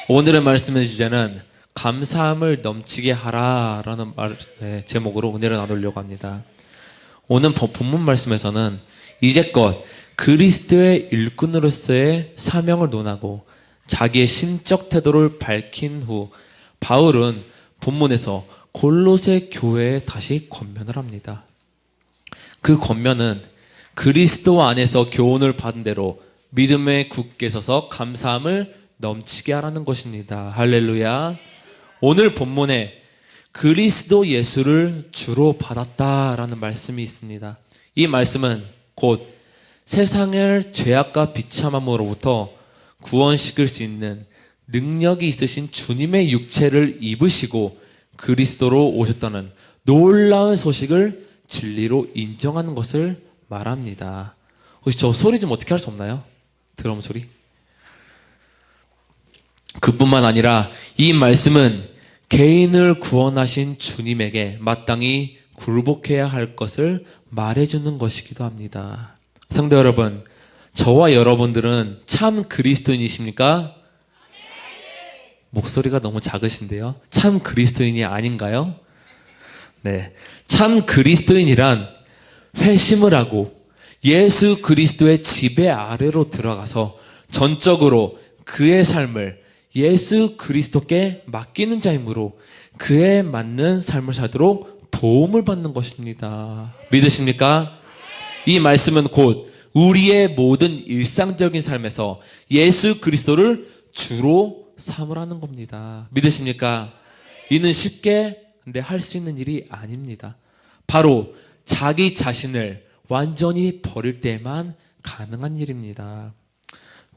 오늘의 말씀의 주제는 감사함을 넘치게 하라라는 제목으로 은혜를 나누려고 합니다. 오늘 본문 말씀에서는 이제껏 그리스도의 일꾼으로서의 사명을 논하고 자기의 심적 태도를 밝힌 후 바울은 본문에서 골로새 교회에 다시 권면을 합니다. 그 권면은 그리스도 안에서 교훈을 받은 대로 믿음에 굳게 서서 감사함을 넘치게 하라는 것입니다. 할렐루야. 오늘 본문에 그리스도 예수를 주로 받았다라는 말씀이 있습니다. 이 말씀은 곧 세상을 죄악과 비참함으로부터 구원시킬 수 있는 능력이 있으신 주님의 육체를 입으시고 그리스도로 오셨다는 놀라운 소식을 진리로 인정하는 것을 말합니다. 혹시 저 소리 좀 어떻게 할 수 없나요? 드럼 소리? 그뿐만 아니라 이 말씀은 개인을 구원하신 주님에게 마땅히 굴복해야 할 것을 말해주는 것이기도 합니다. 성도 여러분, 저와 여러분들은 참 그리스도인이십니까? 목소리가 너무 작으신데요. 참 그리스도인이 아닌가요? 네, 참 그리스도인이란 회심을 하고 예수 그리스도의 지배 아래로 들어가서 전적으로 그의 삶을 예수 그리스도께 맡기는 자이므로 그에 맞는 삶을 살도록 도움을 받는 것입니다. 믿으십니까? 이 말씀은 곧 우리의 모든 일상적인 삶에서 예수 그리스도를 주로 삼으라는 겁니다. 믿으십니까? 이는 쉽게 근데 할 수 있는 일이 아닙니다. 바로 자기 자신을 완전히 버릴 때에만 가능한 일입니다.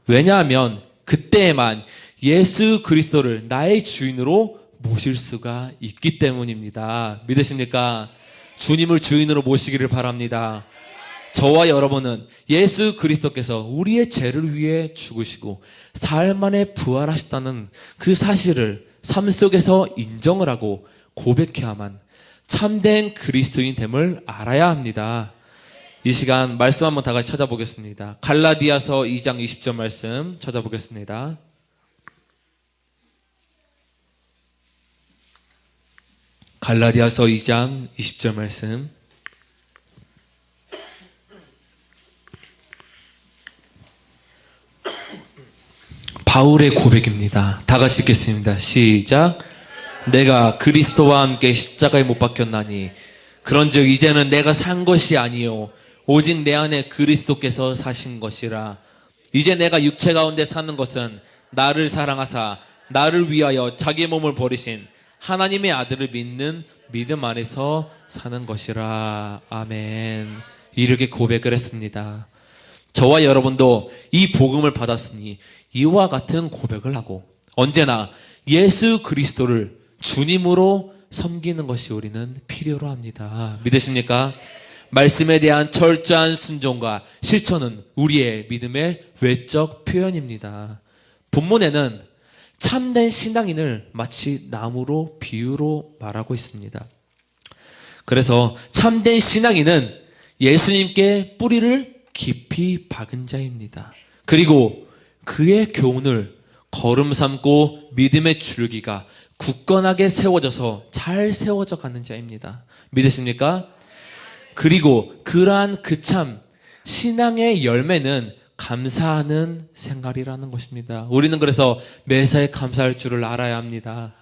왜냐하면 그때에만 예수 그리스도를 나의 주인으로 모실 수가 있기 때문입니다. 믿으십니까? 주님을 주인으로 모시기를 바랍니다. 저와 여러분은 예수 그리스도께서 우리의 죄를 위해 죽으시고 사흘 만에 부활하셨다는 그 사실을 삶 속에서 인정을 하고 고백해야만 참된 그리스도인 됨을 알아야 합니다. 이 시간 말씀 한번 다 같이 찾아보겠습니다. 갈라디아서 2장 20절 말씀 찾아보겠습니다. 갈라디아서 2장 20절 말씀. 바울의 고백입니다. 다 같이 읽겠습니다. 시작. 내가 그리스도와 함께 십자가에 못 박혔나니 그런즉 이제는 내가 산 것이 아니요 오직 내 안에 그리스도께서 사신 것이라. 이제 내가 육체 가운데 사는 것은 나를 사랑하사 나를 위하여 자기 몸을 버리신 하나님의 아들을 믿는 믿음 안에서 사는 것이라. 아멘. 이렇게 고백을 했습니다. 저와 여러분도 이 복음을 받았으니 이와 같은 고백을 하고 언제나 예수 그리스도를 주님으로 섬기는 것이 우리는 필요로 합니다. 믿으십니까? 말씀에 대한 철저한 순종과 실천은 우리의 믿음의 외적 표현입니다. 본문에는 참된 신앙인을 마치 나무로 비유로 말하고 있습니다. 그래서 참된 신앙인은 예수님께 뿌리를 깊이 박은 자입니다. 그리고 그의 교훈을 걸음 삼고 믿음의 줄기가 굳건하게 세워져서 잘 세워져 가는 자입니다. 믿으십니까? 그리고 그러한 그 참 신앙의 열매는 감사하는 생활이라는 것입니다. 우리는 그래서 매사에 감사할 줄을 알아야 합니다.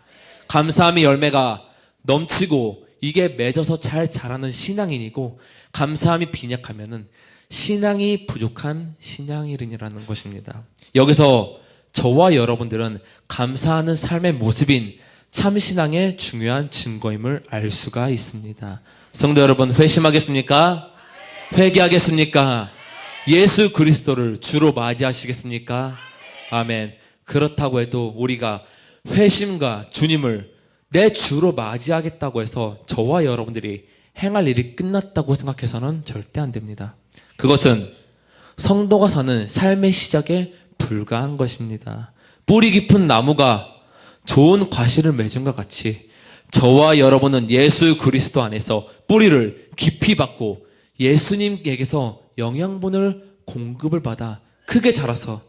감사함의 열매가 넘치고 이게 맺어서 잘 자라는 신앙인이고 감사함이 빈약하면은 신앙이 부족한 신앙인이라는 것입니다. 여기서 저와 여러분들은 감사하는 삶의 모습인 참신앙의 중요한 증거임을 알 수가 있습니다. 성도 여러분, 회심하겠습니까? 회개하겠습니까? 예수 그리스도를 주로 맞이하시겠습니까? 아멘. 그렇다고 해도 우리가 회심과 주님을 내 주로 맞이하겠다고 해서 저와 여러분들이 행할 일이 끝났다고 생각해서는 절대 안 됩니다. 그것은 성도가 사는 삶의 시작에 불과한 것입니다. 뿌리 깊은 나무가 좋은 과실을 맺은 것 같이 저와 여러분은 예수 그리스도 안에서 뿌리를 깊이 받고 예수님에게서 영양분을 공급을 받아 크게 자라서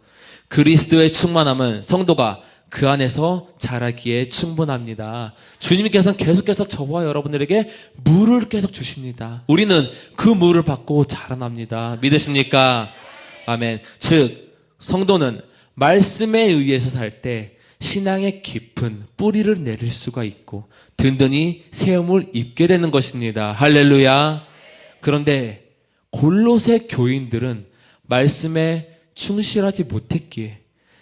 그리스도의 충만함은 성도가 그 안에서 자라기에 충분합니다. 주님께서는 계속해서 저와 여러분들에게 물을 계속 주십니다. 우리는 그 물을 받고 자라납니다. 믿으십니까? 아멘. 즉 성도는 말씀에 의해서 살 때 신앙의 깊은 뿌리를 내릴 수가 있고 든든히 세움을 입게 되는 것입니다. 할렐루야. 그런데 골로새 교인들은 말씀에 충실하지 못했기에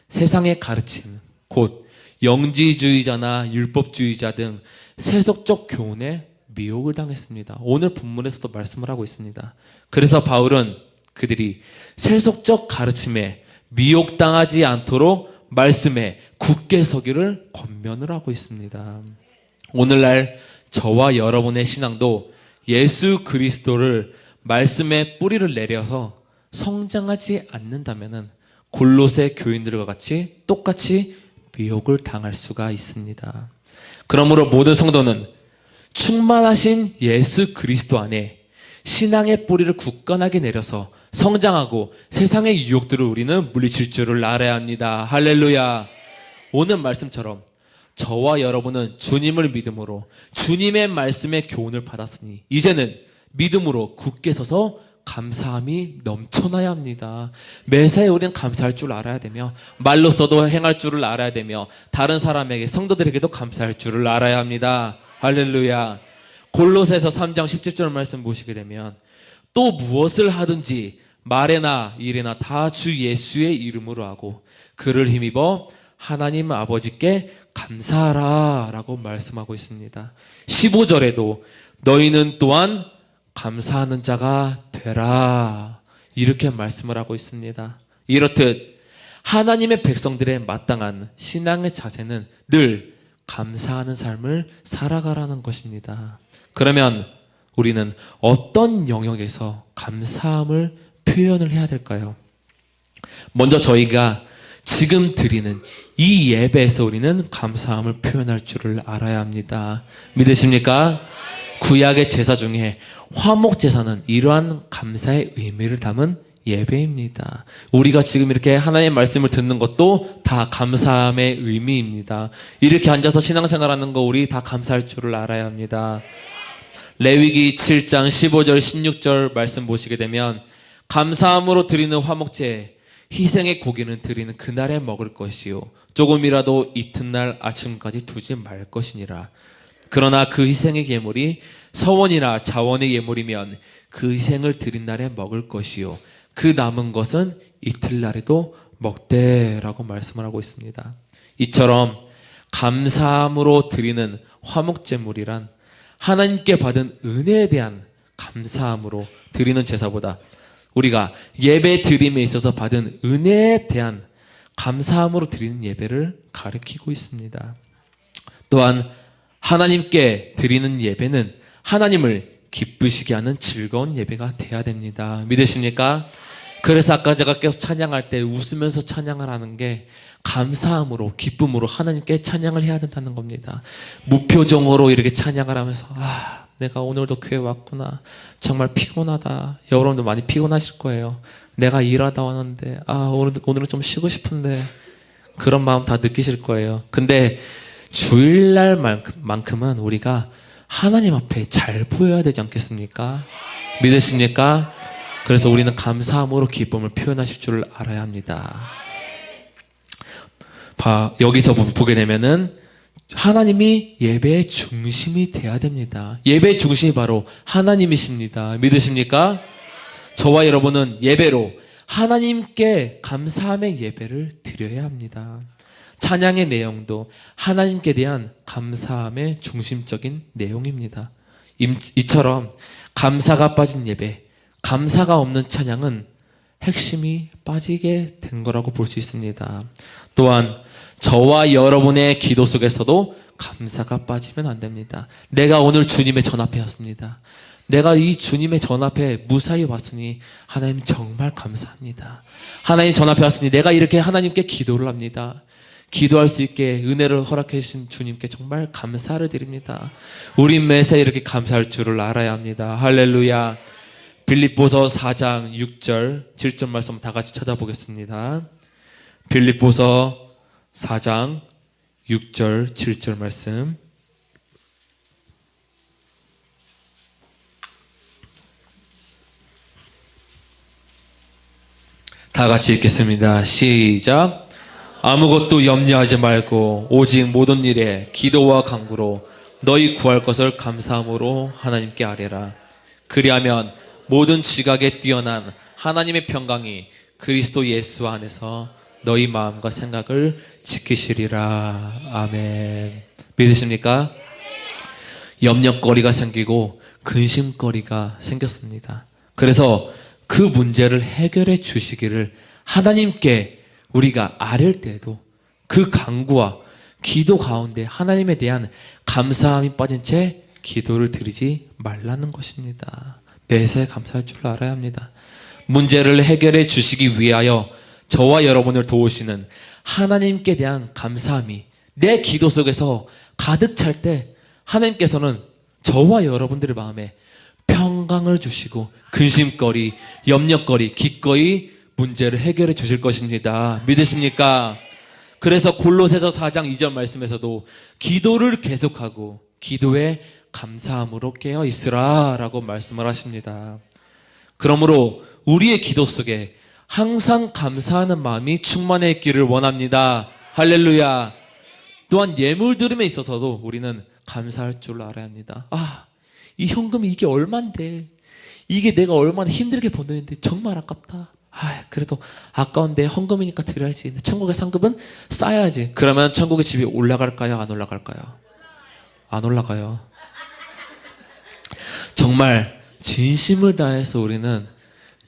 세상의 가르침, 곧 영지주의자나 율법주의자 등 세속적 교훈에 미혹을 당했습니다. 오늘 본문에서도 말씀을 하고 있습니다. 그래서 바울은 그들이 세속적 가르침에 미혹당하지 않도록 말씀에 굳게 서기를 권면을 하고 있습니다. 오늘날 저와 여러분의 신앙도 예수 그리스도를 말씀에 뿌리를 내려서 성장하지 않는다면 골로새 교인들과 같이 똑같이 미혹을 당할 수가 있습니다. 그러므로 모든 성도는 충만하신 예수 그리스도 안에 신앙의 뿌리를 굳건하게 내려서 성장하고 세상의 유혹들을 우리는 물리칠 줄을 알아야 합니다. 할렐루야. 오늘 말씀처럼 저와 여러분은 주님을 믿음으로 주님의 말씀의 교훈을 받았으니 이제는 믿음으로 굳게 서서 감사함이 넘쳐나야 합니다. 매사에 우리는 감사할 줄 알아야 되며 말로써도 행할 줄을 알아야 되며 다른 사람에게 성도들에게도 감사할 줄을 알아야 합니다. 할렐루야. 골로새서 3장 17절 말씀 보시게 되면 또 무엇을 하든지 말에나 일에나 다 주 예수의 이름으로 하고 그를 힘입어 하나님 아버지께 감사하라 라고 말씀하고 있습니다. 15절에도 너희는 또한 감사하는 자가 되라 이렇게 말씀을 하고 있습니다. 이렇듯 하나님의 백성들의 마땅한 신앙의 자세는 늘 감사하는 삶을 살아가라는 것입니다. 그러면 우리는 어떤 영역에서 감사함을 표현을 해야 될까요? 먼저 저희가 지금 드리는 이 예배에서 우리는 감사함을 표현할 줄을 알아야 합니다. 믿으십니까? 구약의 제사 중에 화목제사는 이러한 감사의 의미를 담은 예배입니다. 우리가 지금 이렇게 하나님의 말씀을 듣는 것도 다 감사함의 의미입니다. 이렇게 앉아서 신앙생활하는 거 우리 다 감사할 줄을 알아야 합니다. 레위기 7장 15절 16절 말씀 보시게 되면 감사함으로 드리는 화목제 희생의 고기는 드리는 그날에 먹을 것이요 조금이라도 이튿날 아침까지 두지 말 것이니라. 그러나 그 희생의 예물이 서원이나 자원의 예물이면 그 희생을 드린 날에 먹을 것이요 그 남은 것은 이틀날에도 먹되라고 말씀을 하고 있습니다. 이처럼 감사함으로 드리는 화목제물이란 하나님께 받은 은혜에 대한 감사함으로 드리는 제사보다 우리가 예배 드림에 있어서 받은 은혜에 대한 감사함으로 드리는 예배를 가리키고 있습니다. 또한 하나님께 드리는 예배는 하나님을 기쁘시게 하는 즐거운 예배가 돼야 됩니다. 믿으십니까? 그래서 아까 제가 계속 찬양할 때 웃으면서 찬양을 하는 게 감사함으로 기쁨으로 하나님께 찬양을 해야 된다는 겁니다. 무표정으로 이렇게 찬양을 하면서 내가 오늘도 교회 왔구나. 정말 피곤하다. 여러분도 많이 피곤하실 거예요. 내가 일하다 왔는데 오늘은 좀 쉬고 싶은데 그런 마음 다 느끼실 거예요. 근데 주일날만큼은 우리가 하나님 앞에 잘 보여야 되지 않겠습니까? 믿으십니까? 그래서 우리는 감사함으로 기쁨을 표현하실 줄 알아야 합니다. 여기서 보게 되면은 하나님이 예배의 중심이 돼야 됩니다. 예배의 중심이 바로 하나님이십니다. 믿으십니까? 저와 여러분은 예배로 하나님께 감사함의 예배를 드려야 합니다. 찬양의 내용도 하나님께 대한 감사함의 중심적인 내용입니다. 이처럼 감사가 빠진 예배, 감사가 없는 찬양은 핵심이 빠지게 된 거라고 볼 수 있습니다. 또한 저와 여러분의 기도 속에서도 감사가 빠지면 안 됩니다. 내가 오늘 주님의 전 앞에 왔습니다. 내가 이 주님의 전 앞에 무사히 왔으니 하나님 정말 감사합니다. 하나님 전 앞에 왔으니 내가 이렇게 하나님께 기도를 합니다. 기도할 수 있게 은혜를 허락해 주신 주님께 정말 감사를 드립니다. 우리 매사에 이렇게 감사할 줄을 알아야 합니다. 할렐루야. 빌립보서 4장 6절 7절 말씀 다 같이 찾아보겠습니다. 빌립보서 4장 6절, 7절 말씀. 다 같이 읽겠습니다. 시작. 아무것도 염려하지 말고 오직 모든 일에 기도와 간구로 너희 구할 것을 감사함으로 하나님께 아뢰라. 그리하면 모든 지각에 뛰어난 하나님의 평강이 그리스도 예수 안에서 너희 마음과 생각을 지키시리라. 아멘. 믿으십니까? 염려거리가 생기고 근심거리가 생겼습니다. 그래서 그 문제를 해결해 주시기를 하나님께 우리가 아뢰을 때에도 그 간구와 기도 가운데 하나님에 대한 감사함이 빠진 채 기도를 드리지 말라는 것입니다. 매사에 감사할 줄 알아야 합니다. 문제를 해결해 주시기 위하여 저와 여러분을 도우시는 하나님께 대한 감사함이 내 기도 속에서 가득 찰 때 하나님께서는 저와 여러분들의 마음에 평강을 주시고 근심거리, 염려거리 기꺼이 문제를 해결해 주실 것입니다. 믿으십니까? 그래서 골로새서 4장 2절 말씀에서도 기도를 계속하고 기도에 감사함으로 깨어 있으라 라고 말씀을 하십니다. 그러므로 우리의 기도 속에 항상 감사하는 마음이 충만해 있기를 원합니다. 할렐루야. 또한 예물 드림에 있어서도 우리는 감사할 줄 알아야 합니다. 이 현금이 이게 얼만데, 이게 내가 얼마나 힘들게 버는데 정말 아깝다. 그래도 아까운데 헌금이니까 드려야지. 천국의 상급은 쌓아야지. 그러면 천국의 집이 올라갈까요? 안 올라갈까요? 안 올라가요. 정말 진심을 다해서 우리는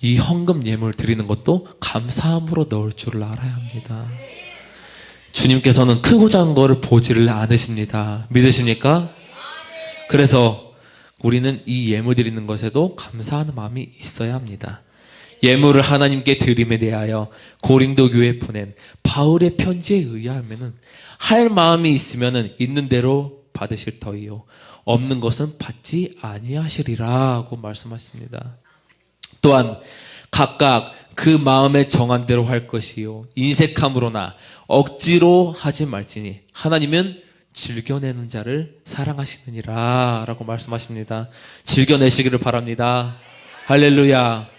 이 헌금 예물 드리는 것도 감사함으로 넣을 줄을 알아야 합니다. 주님께서는 크고 작은 거를 보지를 않으십니다. 믿으십니까? 그래서 우리는 이 예물 드리는 것에도 감사하는 마음이 있어야 합니다. 예물을 하나님께 드림에 대하여 고린도 교회에 보낸 바울의 편지에 의하면은 할 마음이 있으면은 있는 대로 받으실 터이요 없는 것은 받지 아니하시리라고 말씀하십니다. 또한 각각 그 마음에 정한 대로 할 것이요 인색함으로나 억지로 하지 말지니 하나님은 즐겨내는 자를 사랑하시느니라 라고 말씀하십니다. 즐겨내시기를 바랍니다. 할렐루야.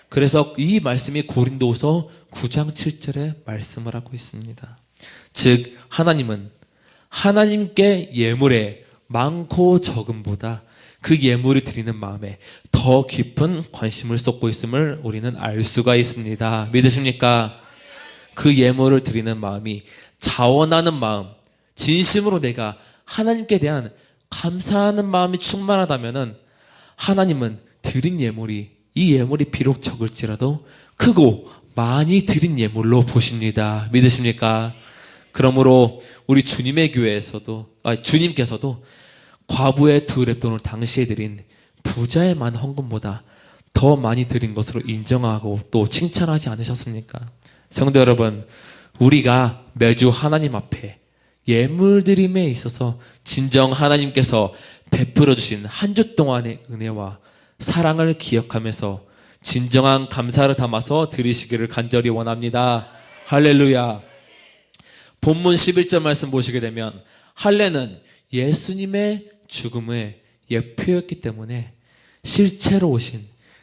그래서 이 말씀이 고린도후서 9장 7절에 말씀을 하고 있습니다. 즉 하나님은 하나님께 예물의 많고 적음보다 그 예물을 드리는 마음에 더 깊은 관심을 쏟고 있음을 우리는 알 수가 있습니다. 믿으십니까? 그 예물을 드리는 마음이 자원하는 마음, 진심으로 내가 하나님께 대한 감사하는 마음이 충만하다면은 하나님은 드린 예물이 이 예물이 비록 적을지라도 크고 많이 드린 예물로 보십니다. 믿으십니까? 그러므로 우리 주님의 교회에서도 주님께서도 과부의 2렙돈을 당시에 드린 부자의 많은 헌금보다 더 많이 드린 것으로 인정하고 또 칭찬하지 않으셨습니까? 성도 여러분, 우리가 매주 하나님 앞에 예물 드림에 있어서 진정 하나님께서 베풀어 주신 한 주 동안의 은혜와 사랑을 기억하면서 진정한 감사를 담아서 드리시기를 간절히 원합니다. 할렐루야. 본문 11절 말씀 보시게 되면 할례는 예수님의 죽음의 예표였기 때문에 실체로 오신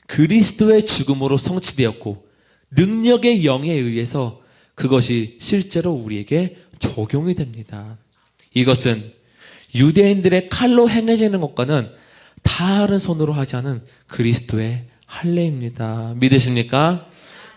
그리스도의 죽음으로 성취되었고 능력의 영에 의해서 그것이 실제로 우리에게 적용이 됩니다. 이것은 유대인들의 칼로 행해지는 것과는 다른 손으로 하지 않은 그리스도의 할례입니다. 믿으십니까?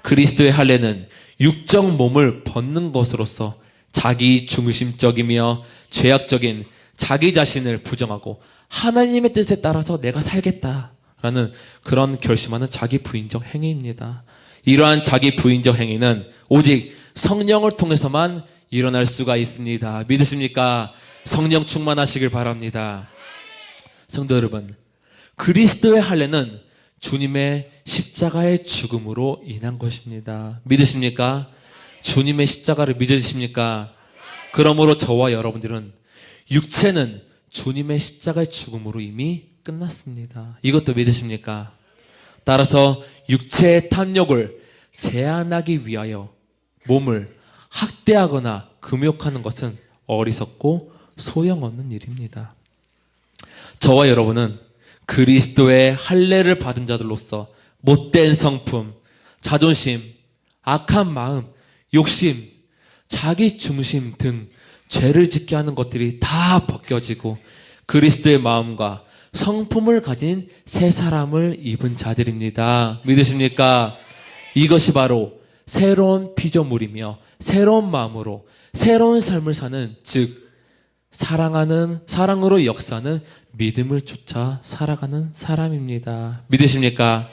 그리스도의 할례는 육적 몸을 벗는 것으로서 자기 중심적이며 죄악적인 자기 자신을 부정하고 하나님의 뜻에 따라서 내가 살겠다라는 그런 결심하는 자기 부인적 행위입니다. 이러한 자기 부인적 행위는 오직 성령을 통해서만 일어날 수가 있습니다. 믿으십니까? 성령 충만하시길 바랍니다. 성도 여러분, 그리스도의 할례는 주님의 십자가의 죽음으로 인한 것입니다. 믿으십니까? 주님의 십자가를 믿으십니까? 그러므로 저와 여러분들은 육체는 주님의 십자가의 죽음으로 이미 끝났습니다. 이것도 믿으십니까? 따라서 육체의 탐욕을 제한하기 위하여 몸을 학대하거나 금욕하는 것은 어리석고 소용없는 일입니다. 저와 여러분은 그리스도의 할례를 받은 자들로서 못된 성품, 자존심, 악한 마음, 욕심, 자기 중심 등 죄를 짓게 하는 것들이 다 벗겨지고 그리스도의 마음과 성품을 가진 새 사람을 입은 자들입니다. 믿으십니까? 이것이 바로 새로운 피조물이며 새로운 마음으로 새로운 삶을 사는, 즉 사랑으로 역사하는 믿음을 쫓아 살아가는 사람입니다. 믿으십니까?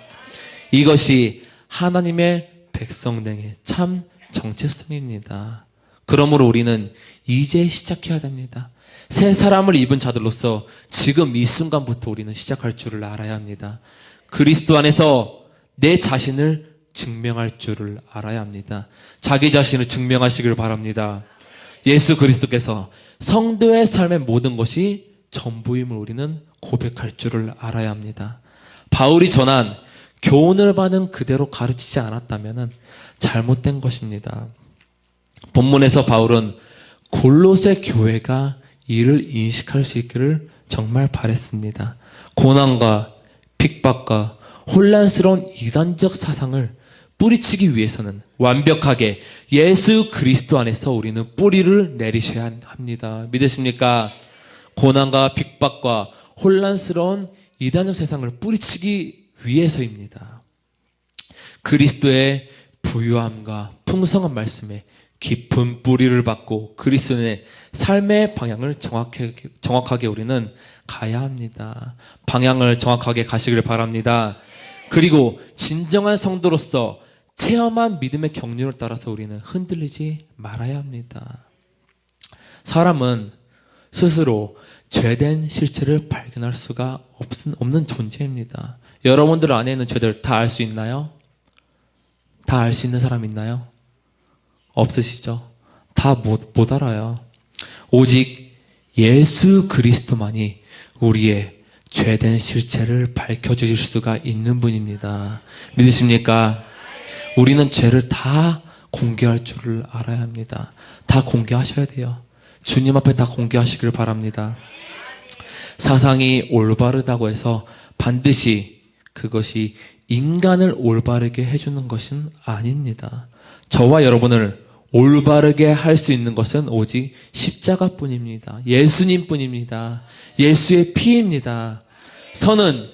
이것이 하나님의 백성됨의 참 정체성입니다. 그러므로 우리는 이제 시작해야 됩니다. 새 사람을 입은 자들로서 지금 이 순간부터 우리는 시작할 줄을 알아야 합니다. 그리스도 안에서 내 자신을 증명할 줄을 알아야 합니다. 자기 자신을 증명하시길 바랍니다. 예수 그리스도께서 성도의 삶의 모든 것이 전부임을 우리는 고백할 줄을 알아야 합니다. 바울이 전한 교훈을 받은 그대로 가르치지 않았다면 잘못된 것입니다. 본문에서 바울은 골로새 교회가 이를 인식할 수 있기를 정말 바랬습니다. 고난과 핍박과 혼란스러운 이단적 사상을 뿌리치기 위해서는 완벽하게 예수 그리스도 안에서 우리는 뿌리를 내리셔야 합니다. 믿으십니까? 고난과 핍박과 혼란스러운 이단적 세상을 뿌리치기 위해서입니다. 그리스도의 부유함과 풍성한 말씀에 깊은 뿌리를 받고 그리스도의 삶의 방향을 정확하게 우리는 가야 합니다. 방향을 정확하게 가시길 바랍니다. 그리고 진정한 성도로서 체험한 믿음의 경륜을 따라서 우리는 흔들리지 말아야 합니다. 사람은 스스로 죄된 실체를 발견할 수가 없는 존재입니다. 여러분들 안에 있는 죄들 다 알 수 있나요? 다 알 수 있는 사람 있나요? 없으시죠? 다 못 알아요. 오직 예수 그리스도만이 우리의 죄된 실체를 밝혀주실 수가 있는 분입니다. 믿으십니까? 우리는 죄를 다 공개할 줄을 알아야 합니다. 다 공개하셔야 돼요. 주님 앞에 다 공개하시길 바랍니다. 사상이 올바르다고 해서 반드시 그것이 인간을 올바르게 해주는 것은 아닙니다. 저와 여러분을 올바르게 할 수 있는 것은 오직 십자가뿐입니다. 예수님뿐입니다. 예수의 피입니다. 선은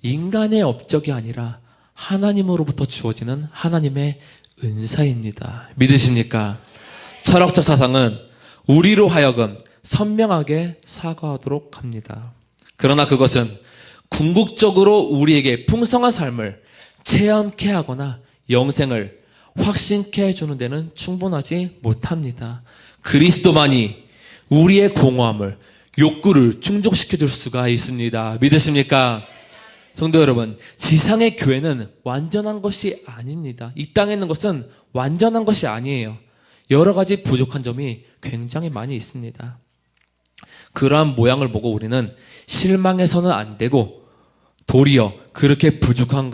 인간의 업적이 아니라 하나님으로부터 주어지는 하나님의 은사입니다. 믿으십니까? 철학적 사상은 우리로 하여금 선명하게 사과하도록 합니다. 그러나 그것은 궁극적으로 우리에게 풍성한 삶을 체험케 하거나 영생을 확신케 해주는 데는 충분하지 못합니다. 그리스도만이 우리의 공허함을, 욕구를 충족시켜 줄 수가 있습니다. 믿으십니까? 성도 여러분, 지상의 교회는 완전한 것이 아닙니다. 이 땅에 있는 것은 완전한 것이 아니에요. 여러 가지 부족한 점이 굉장히 많이 있습니다. 그러한 모양을 보고 우리는 실망해서는 안 되고 도리어 그렇게 부족한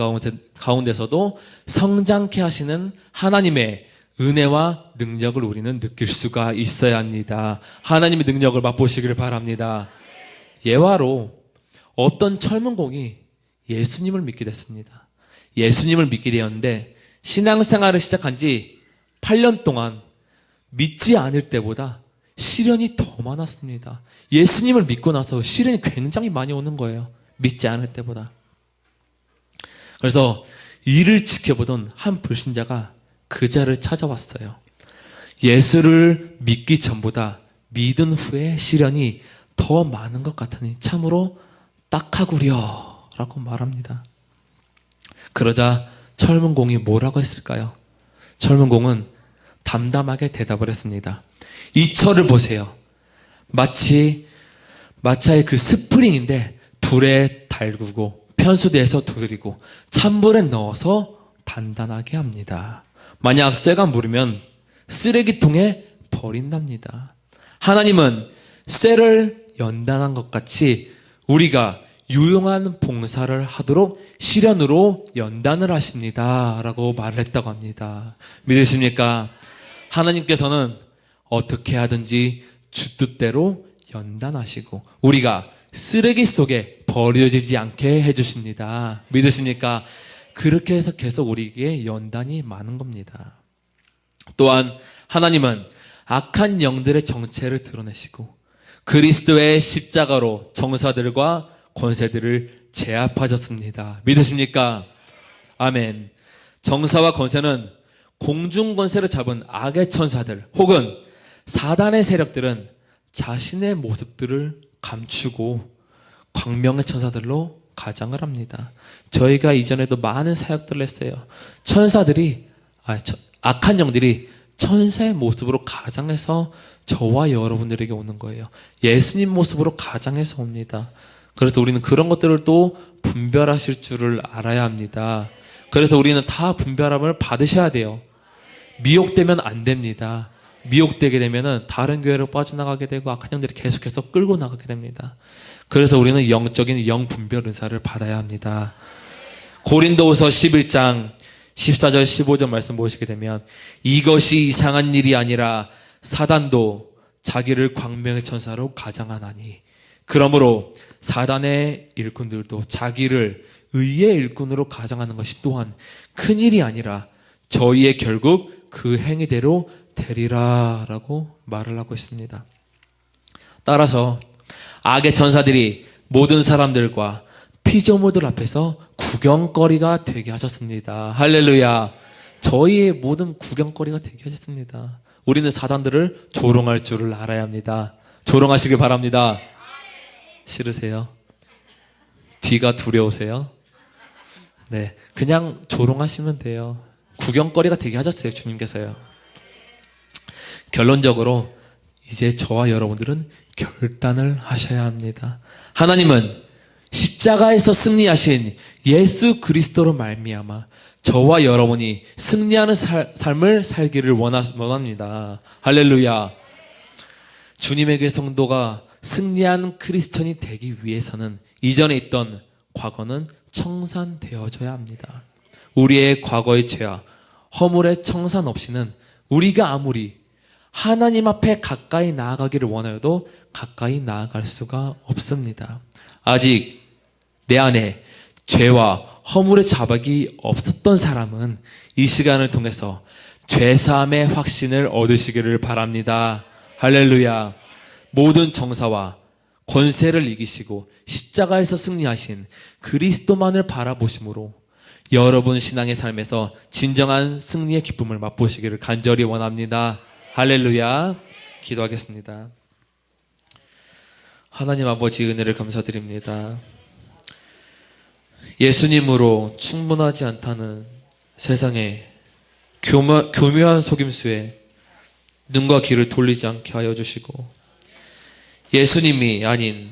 가운데서도 성장케 하시는 하나님의 은혜와 능력을 우리는 느낄 수가 있어야 합니다. 하나님의 능력을 맛보시기를 바랍니다. 예화로 어떤 젊은공이 예수님을 믿게 됐습니다. 예수님을 믿게 되었는데 신앙생활을 시작한 지 8년 동안 믿지 않을 때보다 시련이 더 많았습니다. 예수님을 믿고 나서 시련이 굉장히 많이 오는 거예요. 믿지 않을 때보다. 그래서 이를 지켜보던 한 불신자가 그 자를 찾아왔어요. 예수를 믿기 전보다 믿은 후에 시련이 더 많은 것 같으니 참으로 딱하구려 라고 말합니다. 그러자 젊은 공이 뭐라고 했을까요? 젊은 공은 담담하게 대답을 했습니다. 이 철을 보세요. 마치 마차의 그 스프링인데 불에 달구고 편수대에서 두드리고 찬물에 넣어서 단단하게 합니다. 만약 쇠가 무르면 쓰레기통에 버린답니다. 하나님은 쇠를 연단한 것 같이 우리가 유용한 봉사를 하도록 시련으로 연단을 하십니다 라고 말을 했다고 합니다. 믿으십니까? 하나님께서는 어떻게 하든지 주 뜻대로 연단하시고 우리가 쓰레기 속에 버려지지 않게 해주십니다. 믿으십니까? 그렇게 해서 계속 우리에게 연단이 많은 겁니다. 또한 하나님은 악한 영들의 정체를 드러내시고 그리스도의 십자가로 정사들과 권세들을 제압하셨습니다. 믿으십니까? 아멘. 정사와 권세는 공중 권세를 잡은 악의 천사들 혹은 사단의 세력들은 자신의 모습들을 감추고 광명의 천사들로 가장을 합니다. 저희가 이전에도 많은 사역들을 했어요. 악한 영들이 천사의 모습으로 가장해서 저와 여러분들에게 오는 거예요. 예수님 모습으로 가장해서 옵니다. 그래서 우리는 그런 것들을 또 분별하실 줄을 알아야 합니다. 그래서 우리는 다 분별함을 받으셔야 돼요. 미혹되면 안 됩니다. 미혹되게 되면은 다른 교회로 빠져나가게 되고 악한 영들이 계속해서 끌고 나가게 됩니다. 그래서 우리는 영적인 영분별 은사를 받아야 합니다. 고린도후서 11장 14절 15절 말씀 보시게 되면 이것이 이상한 일이 아니라 사단도 자기를 광명의 천사로 가장하나니 그러므로 사단의 일꾼들도 자기를 의의 일꾼으로 가장하는 것이 또한 큰 일이 아니라 저희의 결국 그 행위대로 되리라 라고 말을 하고 있습니다. 따라서 악의 천사들이 모든 사람들과 피조물들 앞에서 구경거리가 되게 하셨습니다. 할렐루야. 저희의 모든 구경거리가 되게 하셨습니다. 우리는 사단들을 조롱할 줄을 알아야 합니다. 조롱하시길 바랍니다. 싫으세요? 뒤가 두려우세요? 네, 그냥 조롱하시면 돼요. 구경거리가 되게 하셨어요, 주님께서요. 결론적으로 이제 저와 여러분들은 결단을 하셔야 합니다. 하나님은 십자가에서 승리하신 예수 그리스도로 말미암아 저와 여러분이 승리하는 삶을 살기를 원합니다. 할렐루야. 주님에게 성도가 승리하는 크리스천이 되기 위해서는 이전에 있던 과거는 청산되어져야 합니다. 우리의 과거의 죄와 허물의 청산 없이는 우리가 아무리 하나님 앞에 가까이 나아가기를 원하여도 가까이 나아갈 수가 없습니다. 아직 내 안에 죄와 허물의 자박이 없었던 사람은 이 시간을 통해서 죄사함의 확신을 얻으시기를 바랍니다. 할렐루야. 모든 정사와 권세를 이기시고 십자가에서 승리하신 그리스도만을 바라보심으로 여러분 신앙의 삶에서 진정한 승리의 기쁨을 맛보시기를 간절히 원합니다. 할렐루야. 기도하겠습니다. 하나님 아버지 은혜를 감사드립니다. 예수님으로 충분하지 않다는 세상에 교묘한 속임수에 눈과 귀를 돌리지 않게 하여 주시고 예수님이 아닌